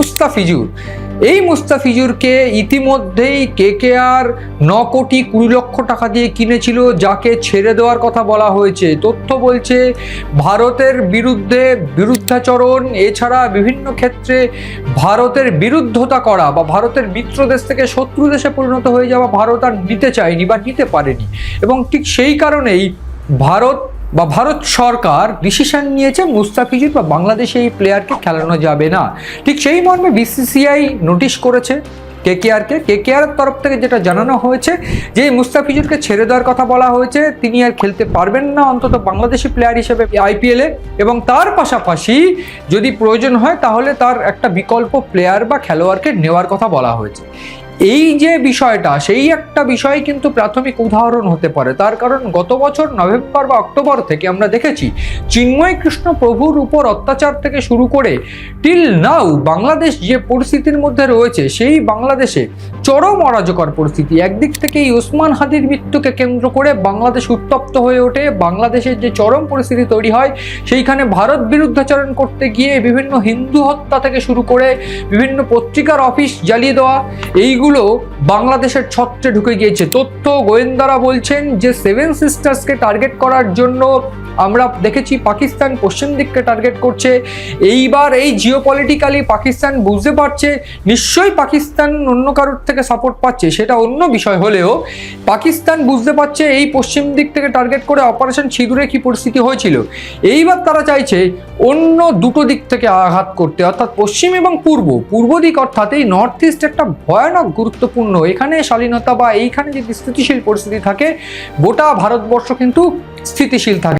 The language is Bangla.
মুস্তাফিজুর। এই মুস্তাফিজুরকে ইতিমধ্যেই কেকেআর 9 কোটি 20 লক্ষ টাকা দিয়ে কিনেছিল, যাকে ছেড়ে দেওয়ার কথা বলা হয়েছে। তথ্য বলছে ভারতের বিরুদ্ধে বিরুদ্ধাচরণ, এছাড়া বিভিন্ন ক্ষেত্রে ভারতের বিরুদ্ধতা করা বা ভারতের মিত্র দেশ থেকে শত্রু দেশে পরিণত হয়ে যাওয়া ভারত আর নিতে চায়নি বা নিতে পারেনি, এবং ঠিক সেই কারণেই ভারত সরকার ডিসিশন নিয়েছে মুস্তাফিজুর বা বাংলাদেশে এই প্লেয়ারকে খেলানো যাবে না। ঠিক সেই মর্মে বিসিসিআই নোটিশ করেছে কেকেআর তরফ থেকে যেটা জানানো হয়েছে যে মুস্তাফিজুরকে ছেড়ে দেওয়ার কথা বলা হয়েছে, তিনি আর খেলতে পারবেন না অন্তত বাংলাদেশি প্লেয়ার হিসেবে আইপিএলে, এবং তার পাশাপাশি যদি প্রয়োজন হয় তাহলে তার একটা বিকল্প প্লেয়ার বা খেলোয়াড়কে নেওয়ার কথা বলা হয়েছে। এই যে বিষয়টা, সেই একটা বিষয় কিন্তু প্রাথমিক উদাহরণ হতে পারে। তার কারণ গত বছর নভেম্বর বা অক্টোবর থেকে আমরা দেখেছি চিন্ময় কৃষ্ণ প্রভুর উপর অত্যাচার থেকে শুরু করে টিল নাও বাংলাদেশ যে পরিস্থিতির মধ্যে রয়েছে, সেই বাংলাদেশে চরম অরাজকর পরিস্থিতি। একদিক থেকে এই ওসমান হাদির মৃত্যুকে কেন্দ্র করে বাংলাদেশ উত্তপ্ত হয়ে ওঠে, বাংলাদেশের যে চরম পরিস্থিতি তৈরি হয়, সেইখানে ভারত বিরুদ্ধাচরণ করতে গিয়ে বিভিন্ন হিন্দু হত্যা থেকে শুরু করে বিভিন্ন পত্রিকার অফিস জ্বালিয়ে দেওয়া, এইগুলো বাংলাদেশের ছত্রে ঢুকে গিয়েছে। তথ্য গোয়েন্দারা বলছেন যে 7 সিস্টার্সকে টার্গেট করার জন্য আমরা দেখেছি পাকিস্তান পশ্চিম দিককে টার্গেট করছে। এইবার এই জিওপলিটিক্যালি পাকিস্তান বুঝতে পারছে নিশ্চয়ই পাকিস্তান অন্য কারোর থেকে সাপোর্ট পাচ্ছে, সেটা অন্য বিষয় হলেও পাকিস্তান বুঝতে পারছে এই পশ্চিম দিক থেকে টার্গেট করে অপারেশন সিঁদুরে কি পরিস্থিতি হয়েছিল। এইবার তারা চাইছে অন্য দুটো দিক থেকে আঘাত করতে, অর্থাৎ পশ্চিম এবং পূর্ব দিক, অর্থাৎ এই নর্থ ইস্ট একটা ভয়ানক গুরুত্বপূর্ণ। এখানে শালীনতা বা এইখানে যদি স্থিতিশীল পরিস্থিতি থাকে, গোটা ভারতবর্ষ কিন্তু স্থিতিশীল থাকে।